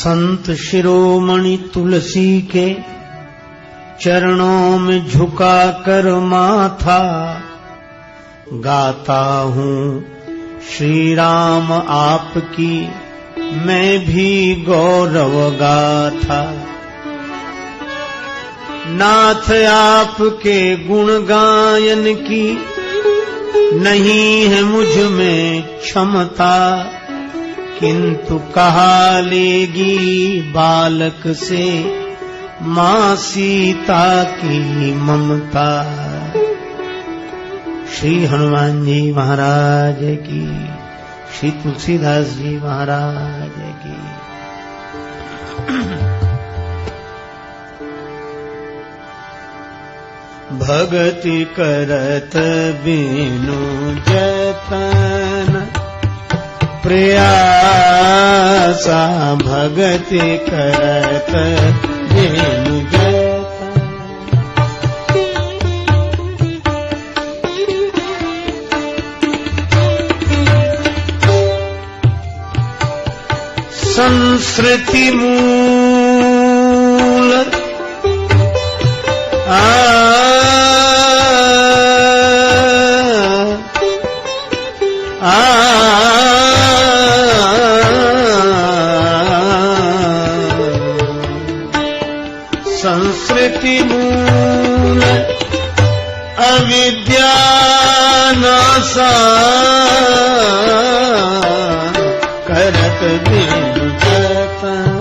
संत शिरोमणि तुलसी के चरणों में झुका कर माथा गाता हूँ श्री राम आपकी मैं भी गौरव गाथा। नाथ आपके गुण गायन की नहीं है मुझ में क्षमता, किंतु कहा लेगी बालक से माँ सीता की ममता। श्री हनुमान जी महाराज की, श्री तुलसीदास जी महाराज की। भगति करत बिनु जतन प्रयासा, भगति करत बिनु जतन। संस्कृति मूल संस्कृति मूल अविद्या नासा, करत बिनु जतन।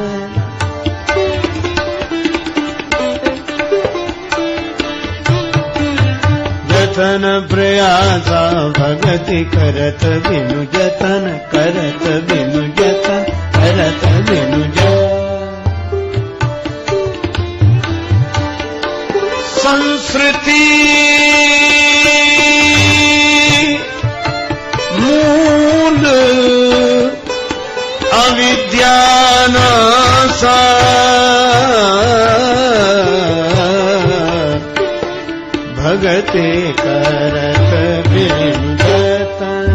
जतन प्रयासा, भगति करत बिनु जतन, करत बिनु जतन, करत बिनु जतन। संस्कृति मूल अविद्या नासा, भगति करत बिनु जतन,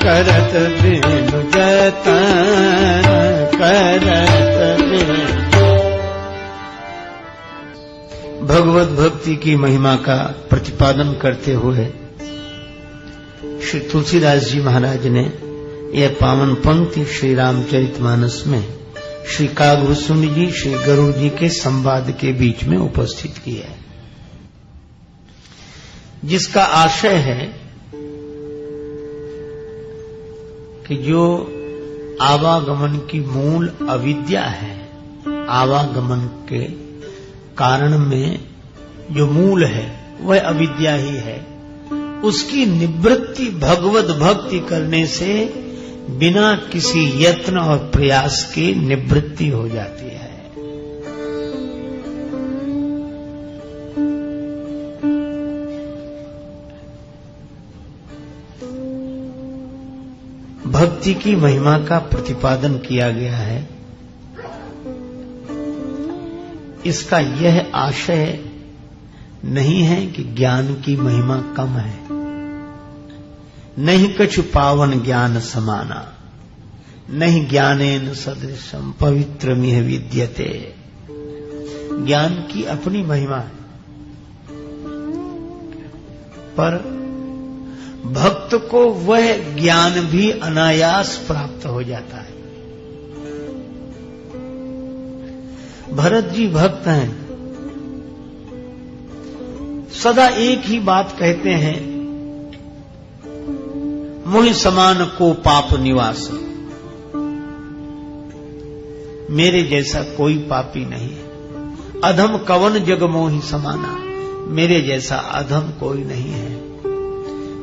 करत बिनु जतन, करत बिनु। भगवत भक्ति की महिमा का प्रतिपादन करते हुए श्री तुलसीदास जी महाराज ने यह पावन पंक्ति श्री रामचरितमानस में श्री कागभूषुंडी जी श्री गरुड़ जी के संवाद के बीच में उपस्थित की है, जिसका आशय है कि जो आवागमन की मूल अविद्या है, आवागमन के कारण में जो मूल है वह अविद्या ही है, उसकी निवृत्ति भगवत भक्ति करने से बिना किसी यत्न और प्रयास के निवृत्ति हो जाती है। भक्ति की महिमा का प्रतिपादन किया गया है। इसका यह आशय नहीं है कि ज्ञान की महिमा कम है, नहीं कछु पावन ज्ञान समाना, नहीं ज्ञानेन सदृशम पवित्रमिह विद्यते। ज्ञान की अपनी महिमा है, पर भक्त को वह ज्ञान भी अनायास प्राप्त हो जाता है। भरत जी भक्त हैं, सदा एक ही बात कहते हैं, मुहि समान को पाप निवास। मेरे जैसा कोई पापी नहीं है। अधम कवन जग मोहि समाना, मेरे जैसा अधम कोई नहीं है।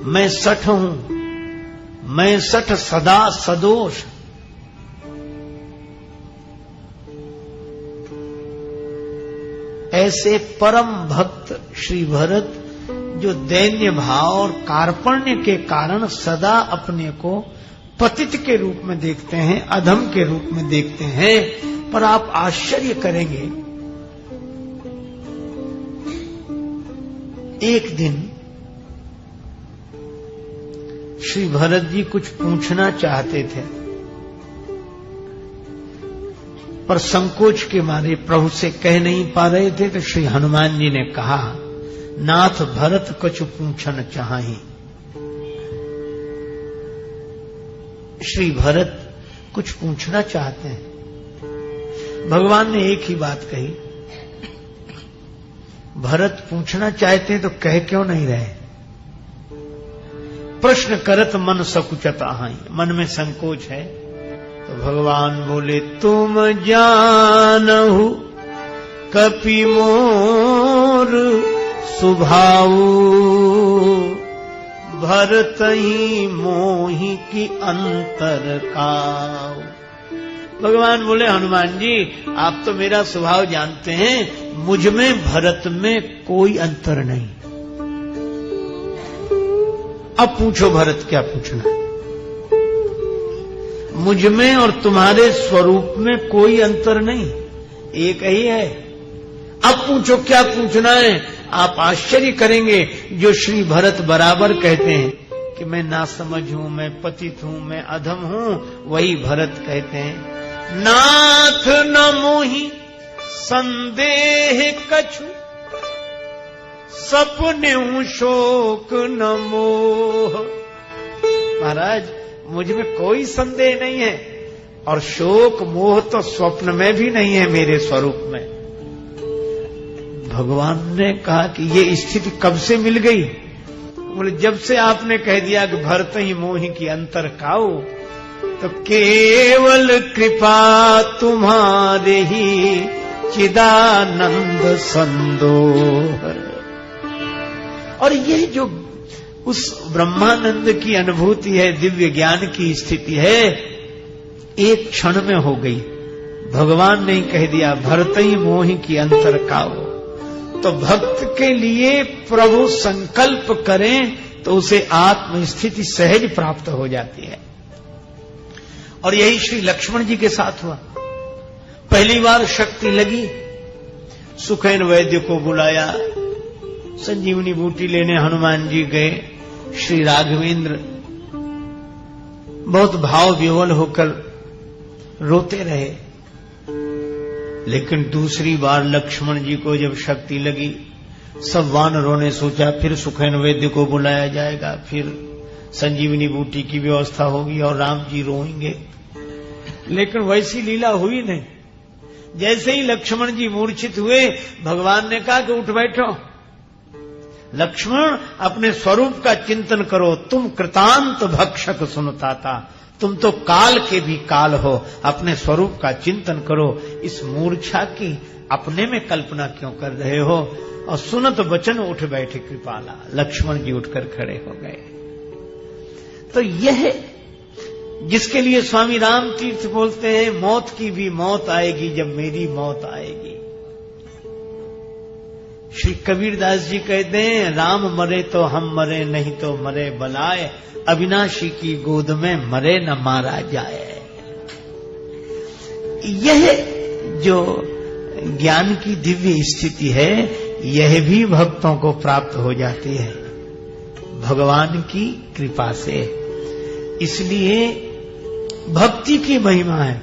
मैं सठ हूं, मैं सठ सदा सदोष। ऐसे परम भक्त श्री भरत जो दैन्य भाव और कार्पण्य के कारण सदा अपने को पतित के रूप में देखते हैं, अधम के रूप में देखते हैं, पर आप आश्चर्य करेंगे, एक दिन श्री भरत जी कुछ पूछना चाहते थे। पर संकोच के मारे प्रभु से कह नहीं पा रहे थे, तो श्री हनुमान जी ने कहा, नाथ भरत कछु पूछन चाहि। श्री भरत कुछ पूछना चाहते हैं। भगवान ने एक ही बात कही, भरत पूछना चाहते हैं तो कह क्यों नहीं रहे? प्रश्न करत मन सकुचत आहि, मन में संकोच है। तो भगवान बोले, तुम जानहु कपि मोर सुभाऊ, भरत ही मोहि की अंतर काऊ। भगवान बोले, हनुमान जी आप तो मेरा स्वभाव जानते हैं, मुझ में भरत में कोई अंतर नहीं। अब पूछो भरत क्या पूछना है? मुझ में और तुम्हारे स्वरूप में कोई अंतर नहीं, एक ही है। अब पूछो क्या पूछना है? आप आश्चर्य करेंगे, जो श्री भरत बराबर कहते हैं कि मैं नासमझ हूं, मैं पतित हूं, मैं अधम हूं, वही भरत कहते हैं, नाथ न मोहि संदेह कछु, सपने शोक न मोह। महाराज मुझ में कोई संदेह नहीं है, और शोक मोह तो स्वप्न में भी नहीं है मेरे स्वरूप में। भगवान ने कहा कि ये स्थिति कब से मिल गई? बोले, जब से आपने कह दिया कि भरत ही मोहि की अंतर काऊ, तो केवल कृपा तुम्हारे ही चिदानंद संदोह। और ये जो उस ब्रह्मानंद की अनुभूति है, दिव्य ज्ञान की स्थिति है, एक क्षण में हो गई। भगवान ने कह दिया, भरत ही मोहि की अंतर काऊ। तो भक्त के लिए प्रभु संकल्प करें तो उसे आत्म स्थिति सहज प्राप्त हो जाती है। और यही श्री लक्ष्मण जी के साथ हुआ। पहली बार शक्ति लगी, सुखेन वैद्य को बुलाया, संजीवनी बूटी लेने हनुमान जी गए। श्री राघवेंद्र बहुत भाव विह्वल होकर रोते रहे। लेकिन दूसरी बार लक्ष्मण जी को जब शक्ति लगी, सब वानरों ने सोचा फिर सुखेन वैद्य को बुलाया जाएगा, फिर संजीवनी बूटी की व्यवस्था होगी और राम जी रोएंगे। लेकिन वैसी लीला हुई नहीं। जैसे ही लक्ष्मण जी मूर्छित हुए, भगवान ने कहा कि उठ बैठो। लक्ष्मण अपने स्वरूप का चिंतन करो, तुम कृतांत भक्षक सुनता था, तुम तो काल के भी काल हो, अपने स्वरूप का चिंतन करो। इस मूर्छा की अपने में कल्पना क्यों कर रहे हो? और सुनत वचन उठ बैठे कृपाला। लक्ष्मण जी उठकर खड़े हो गए। तो यह जिसके लिए स्वामी राम तीर्थ बोलते हैं, मौत की भी मौत आएगी जब मेरी मौत आएगी। श्री कबीरदास जी कहते हैं, राम मरे तो हम मरे, नहीं तो मरे बलाए, अविनाशी की गोद में मरे न मारा जाए। यह जो ज्ञान की दिव्य स्थिति है, यह भी भक्तों को प्राप्त हो जाती है भगवान की कृपा से। इसलिए भक्ति की महिमा है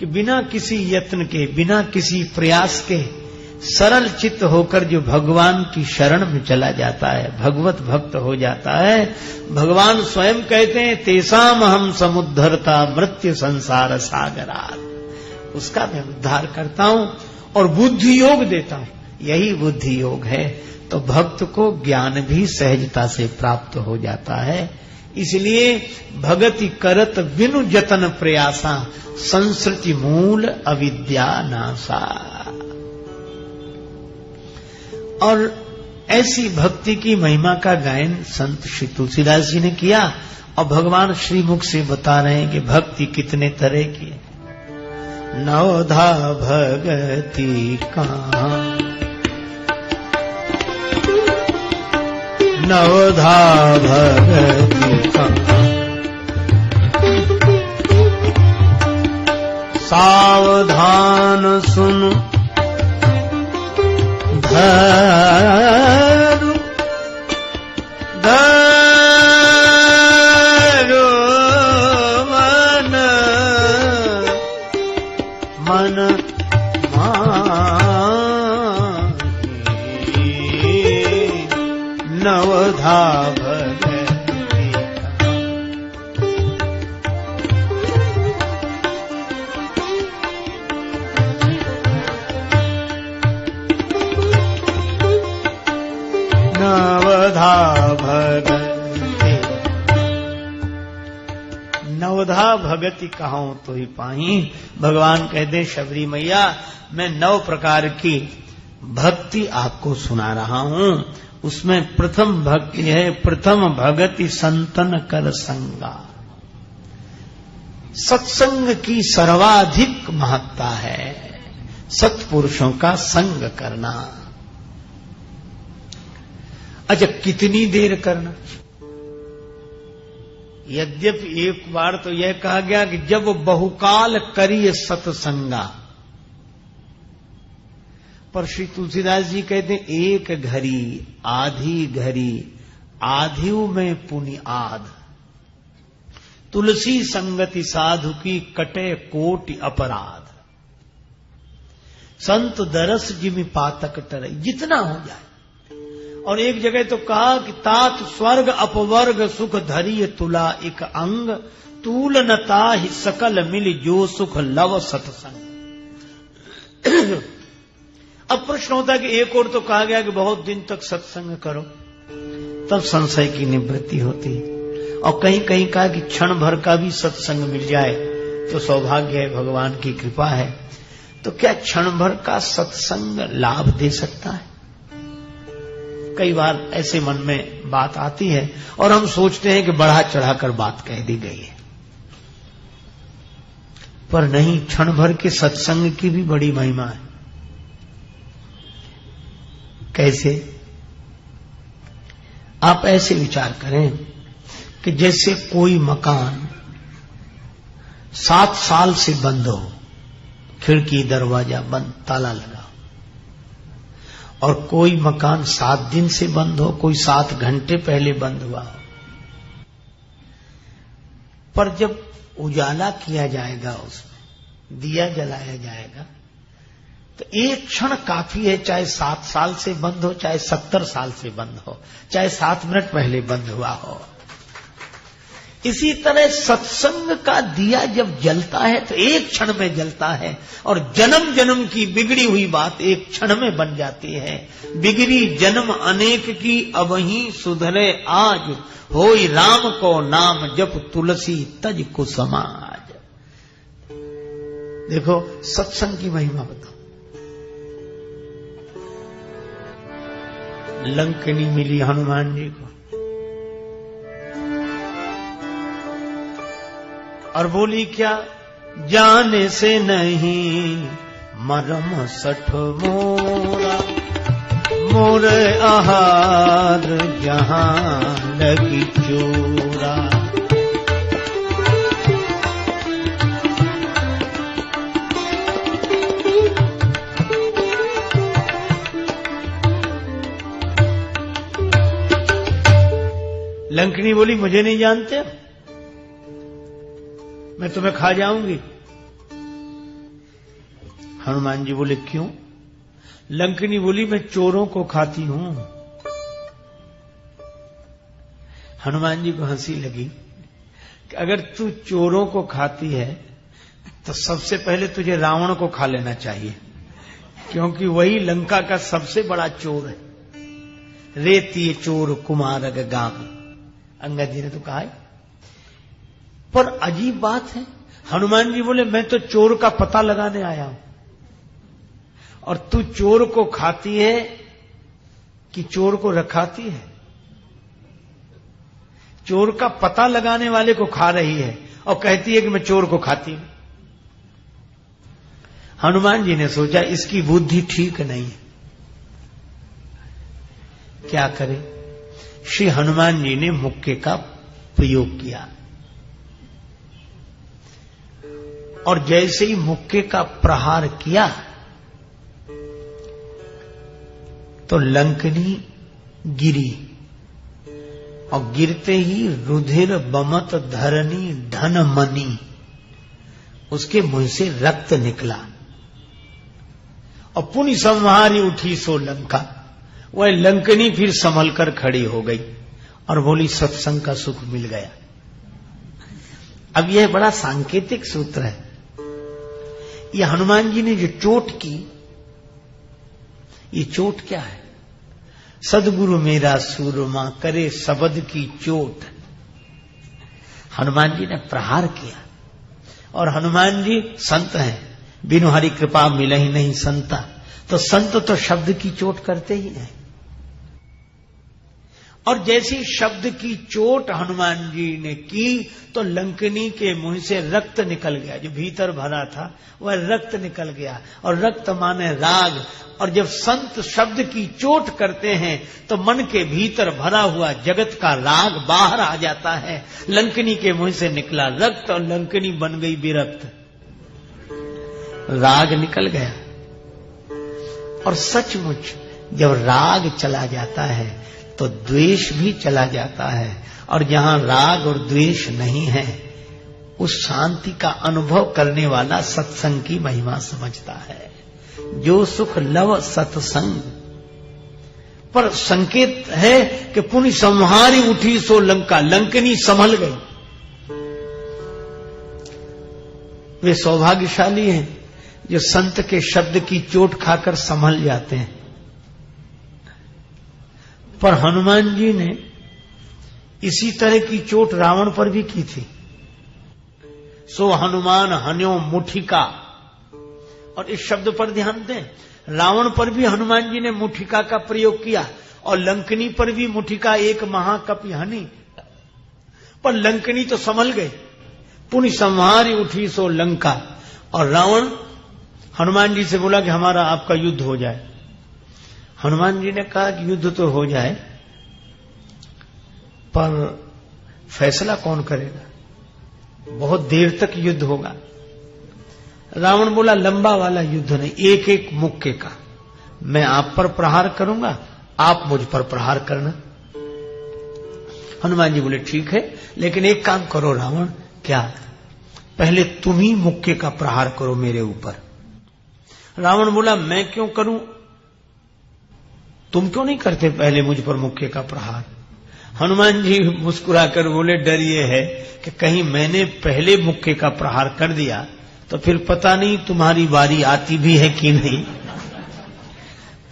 कि बिना किसी यत्न के, बिना किसी प्रयास के सरल चित्त होकर जो भगवान की शरण में चला जाता है, भगवत भक्त हो जाता है। भगवान स्वयं कहते हैं, तेसाम हम समुद्धरता मृत्यु संसार सागरात। उसका मैं उद्धार करता हूं और बुद्धि योग देता हूं। यही बुद्धि योग है। तो भक्त को ज्ञान भी सहजता से प्राप्त हो जाता है। इसलिए भगति करत बिनु जतन प्रयासा, संस्कृति मूल अविद्या नासा। और ऐसी भक्ति की महिमा का गायन संत श्री तुलसीदास जी ने किया। और भगवान श्रीमुख से बता रहे हैं कि भक्ति कितने तरह की है। नवधा भगति कहाँ, नवधा भगति कहाँ, सावधान सुन धरु धरु मन मन नवधा भगति नवधा भगति। नवधा भगति कहूं तो ही पाई। भगवान कहते शबरी मैया मैं 9 प्रकार की भक्ति आपको सुना रहा हूं। उसमें प्रथम भक्ति है, प्रथम भगति संतन कर संगा। सत्संग की सर्वाधिक महत्ता है, सत्पुरुषों का संग करना। अच्छा, कितनी देर करना? यद्यपि एक बार तो यह कहा गया कि जब बहुकाल करिए सत्संगा, पर श्री तुलसीदास जी कहते हैं एक घड़ी आधी घड़ी आधिव में पुनि आध। तुलसी संगति साधु की कटे कोटि अपराध। संत दरस जिमि पातक टरे, जितना हो जाए। और एक जगह तो कहा कि तात स्वर्ग अपवर्ग सुख धरिय तुला एक अंग, तूल नता ही सकल मिल जो सुख लव सत्संग। अब प्रश्न होता है कि एक और तो कहा गया कि बहुत दिन तक सत्संग करो, तब संशय की निवृत्ति होती है। और कहीं कहीं कहा कि क्षण भर का भी सत्संग मिल जाए तो सौभाग्य है, भगवान की कृपा है। तो क्या क्षण भर का सत्संग लाभ दे सकता है? कई बार ऐसे मन में बात आती है और हम सोचते हैं कि बढ़ा चढ़ाकर बात कह दी गई है, पर नहीं, क्षण भर के सत्संग की भी बड़ी महिमा है। कैसे? आप ऐसे विचार करें कि जैसे कोई मकान 7 साल से बंद हो, खिड़की दरवाजा बंद, ताला लगा, और कोई मकान 7 दिन से बंद हो, कोई 7 घंटे पहले बंद हुआ हो। पर जब उजाला किया जाएगा, उसमें दिया जलाया जाएगा, तो एक क्षण काफी है, चाहे 7 साल से बंद हो, चाहे 70 साल से बंद हो, चाहे 7 मिनट पहले बंद हुआ हो। इसी तरह सत्संग का दिया जब जलता है तो एक क्षण में जलता है, और जन्म जन्म की बिगड़ी हुई बात एक क्षण में बन जाती है। बिगड़ी जन्म अनेक की अबहीं सुधरे आज, होई राम को नाम जप तुलसी तज को समाज। देखो सत्संग की महिमा बताओ। लंकनी मिली हनुमान जी को और बोली क्या? जाने से नहीं मरम सठ मोरा, मोर आहार जहां लगी चोरा। लंकनी बोली मुझे नहीं जानते, मैं तुम्हें खा जाऊंगी। हनुमान जी बोले क्यों? लंकनी बोली मैं चोरों को खाती हूं। हनुमान जी को हंसी लगी कि अगर तू चोरों को खाती है तो सबसे पहले तुझे रावण को खा लेना चाहिए, क्योंकि वही लंका का सबसे बड़ा चोर है। रेती चोर कुमारग गाम, अंगद जी ने तो कहा है। पर अजीब बात है, हनुमान जी बोले मैं तो चोर का पता लगाने आया हूं, और तू चोर को खाती है कि चोर को रखाती है? चोर का पता लगाने वाले को खा रही है और कहती है कि मैं चोर को खाती हूं। हनुमान जी ने सोचा इसकी बुद्धि ठीक नहीं है, क्या करें? श्री हनुमान जी ने मुक्के का प्रयोग किया, और जैसे ही मुक्के का प्रहार किया तो लंकनी गिरी, और गिरते ही रुधिर बमत धरनी धन मनी, उसके मुंह से रक्त निकला। और पुनि संहारी उठी सो लंका, वह लंकनी फिर संभल कर खड़ी हो गई और बोली सत्संग का सुख मिल गया। अब यह बड़ा सांकेतिक सूत्र है। यह हनुमान जी ने जो चोट की, ये चोट क्या है? सदगुरु मेरा सूरमा करे शब्द की चोट। हनुमान जी ने प्रहार किया, और हनुमान जी संत हैं, बिनु हरि कृपा मिले ही नहीं संता। तो संत तो शब्द की चोट करते ही नहीं। और जैसी शब्द की चोट हनुमान जी ने की तो लंकनी के मुंह से रक्त निकल गया। जो भीतर भरा था वह रक्त निकल गया, और रक्त माने राग। और जब संत शब्द की चोट करते हैं तो मन के भीतर भरा हुआ जगत का राग बाहर आ जाता है। लंकनी के मुंह से निकला रक्त और लंकनी बन गई विरक्त, राग निकल गया। और सचमुच जब राग चला जाता है तो द्वेष भी चला जाता है, और जहां राग और द्वेष नहीं है उस शांति का अनुभव करने वाला सत्संग की महिमा समझता है। जो सुख लव सत्संग, पर संकेत है कि पुनि संहारी उठी सो लंका, लंकनी संभल गई। वे सौभाग्यशाली हैं जो संत के शब्द की चोट खाकर संभल जाते हैं। पर हनुमान जी ने इसी तरह की चोट रावण पर भी की थी। सो हनुमान हन्यो मुठिका, और इस शब्द पर ध्यान दें, रावण पर भी हनुमान जी ने मुठिका का प्रयोग किया, और लंकनी पर भी मुठिका एक महाकपि हनी। पर लंकनी तो संभल गई, पुनि संहारी उठी सो लंका। और रावण हनुमान जी से बोला कि हमारा आपका युद्ध हो जाए। हनुमान जी ने कहा कि युद्ध तो हो जाए, पर फैसला कौन करेगा? बहुत देर तक युद्ध होगा। रावण बोला लंबा वाला युद्ध नहीं, एक एक मुक्के का। मैं आप पर प्रहार करूंगा, आप मुझ पर प्रहार करना। हनुमान जी बोले ठीक है, लेकिन एक काम करो रावण। क्या? पहले तुम ही मुक्के का प्रहार करो मेरे ऊपर। रावण बोला मैं क्यों करूं? तुम क्यों नहीं करते पहले मुझ पर मुक्के का प्रहार? हनुमान जी मुस्कुराकर बोले डर ये है कि कहीं मैंने पहले मुक्के का प्रहार कर दिया तो फिर पता नहीं तुम्हारी बारी आती भी है कि नहीं,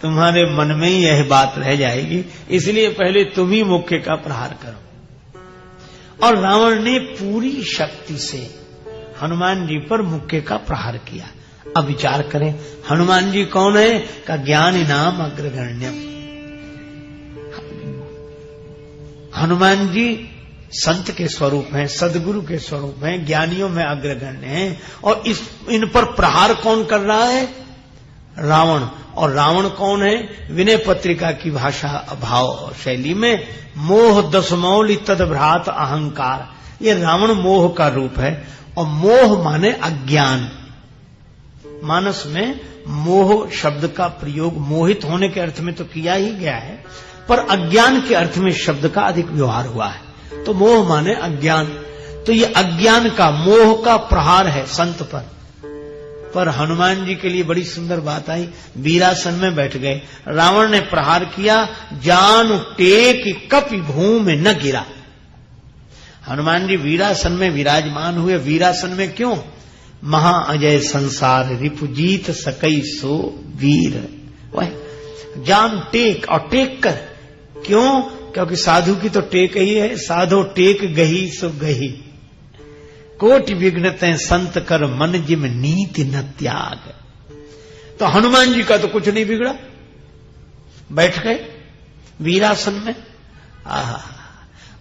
तुम्हारे मन में ही यह बात रह जाएगी, इसलिए पहले तुम ही मुक्के का प्रहार करो। और रावण ने पूरी शक्ति से हनुमान जी पर मुक्के का प्रहार किया। अब विचार करें, हनुमान जी कौन है? का ज्ञान नाम अग्रगण्यम। हनुमान जी संत के स्वरूप हैं, सदगुरु के स्वरूप हैं, ज्ञानियों में अग्रगण्य हैं। और इन पर प्रहार कौन कर रहा है? रावण। और रावण कौन है? विनय पत्रिका की भाषा भाव शैली में मोह दशमौलि तदभ्रात अहंकार। ये रावण मोह का रूप है, और मोह माने अज्ञान। मानस में मोह शब्द का प्रयोग मोहित होने के अर्थ में तो किया ही गया है, पर अज्ञान के अर्थ में शब्द का अधिक व्यवहार हुआ है। तो मोह माने अज्ञान। तो ये अज्ञान का, मोह का प्रहार है संत पर हनुमान जी के लिए बड़ी सुंदर बात आई। वीरासन में बैठ गए, रावण ने प्रहार किया, जान टेक कपि भूमि न गिरा। हनुमान जी वीरासन में विराजमान हुए। वीरासन में क्यों? महा अजय संसार रिपुजीत सकई सो वीर। वह जान टेक, और टेक कर। क्यों? क्योंकि साधु की तो टेक ही है, साधो टेक गही सो गही। कोटि विघ्नते संत कर मन जिम नीति न त्याग। तो हनुमान जी का तो कुछ नहीं बिगड़ा, बैठ गए वीरासन में। आहा,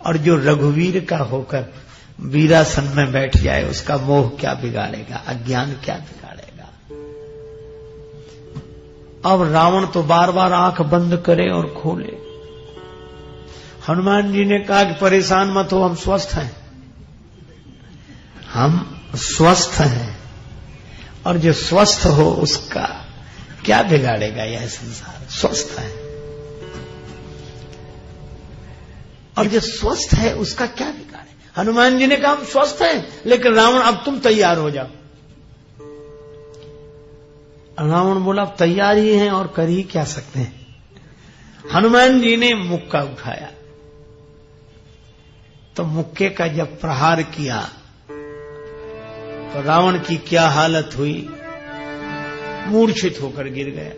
और जो रघुवीर का होकर वीरासन में बैठ जाए उसका मोह क्या बिगाड़ेगा, अज्ञान क्या बिगाड़ेगा। अब रावण तो बार बार आंख बंद करे और खोले। हनुमान जी ने कहा कि परेशान मत हो, हम स्वस्थ हैं, हम स्वस्थ हैं। और जो स्वस्थ हो उसका क्या बिगाड़ेगा यह संसार, स्वस्थ है। और जो स्वस्थ है उसका क्या बिगाड़े। हनुमान जी ने कहा हम स्वस्थ हैं, लेकिन रावण अब तुम तैयार हो जाओ। रावण बोला अब तैयार ही हैं और कर ही क्या सकते हैं। हनुमान जी ने मुक्का उठाया तो मुक्के का जब प्रहार किया तो रावण की क्या हालत हुई, मूर्छित होकर गिर गया।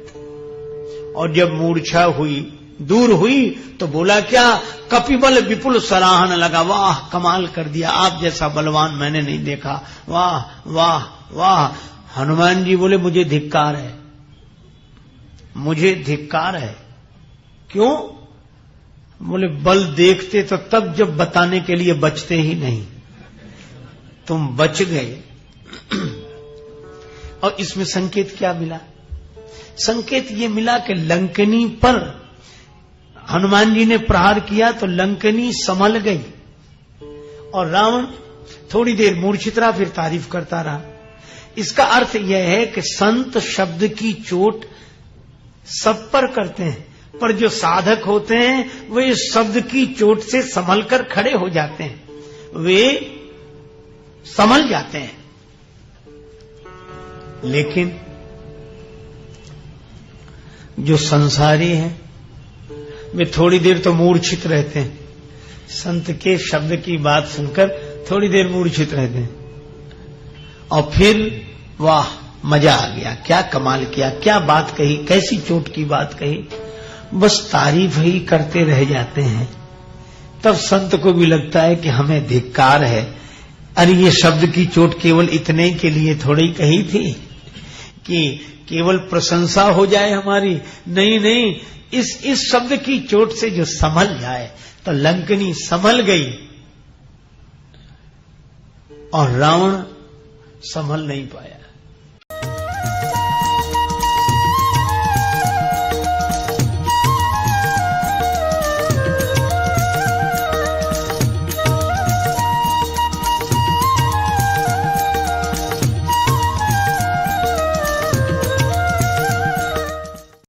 और जब मूर्छा हुई, दूर हुई, तो बोला क्या, कपिबल विपुल सराहन लगा, वाह कमाल कर दिया, आप जैसा बलवान मैंने नहीं देखा, वाह वाह वाह। हनुमान जी बोले मुझे धिक्कार है, मुझे धिक्कार है। क्यों? बोले बल देखते तो तब जब बताने के लिए बचते ही नहीं, तुम बच गए। और इसमें संकेत क्या मिला? संकेत ये मिला कि लंकनी पर हनुमान जी ने प्रहार किया तो लंकनी संभल गई और रावण थोड़ी देर मूर्छित रहा, फिर तारीफ करता रहा। इसका अर्थ यह है कि संत शब्द की चोट सब पर करते हैं, पर जो साधक होते हैं वे इस शब्द की चोट से संभल कर खड़े हो जाते हैं, वे संभल जाते हैं। लेकिन जो संसारी हैं वे थोड़ी देर तो मूर्छित रहते हैं, संत के शब्द की बात सुनकर थोड़ी देर मूर्छित रहते हैं और फिर वाह मजा आ गया, क्या कमाल किया, क्या बात कही, कैसी चोट की बात कही, बस तारीफ ही करते रह जाते हैं। तब संत को भी लगता है कि हमें धिक्कार है, अरे ये शब्द की चोट केवल इतने के लिए थोड़ी कही थी कि केवल प्रशंसा हो जाए हमारी, नहीं नहीं, इस शब्द की चोट से जो संभल जाए। तो लंकनी संभल गई और रावण संभल नहीं पाया।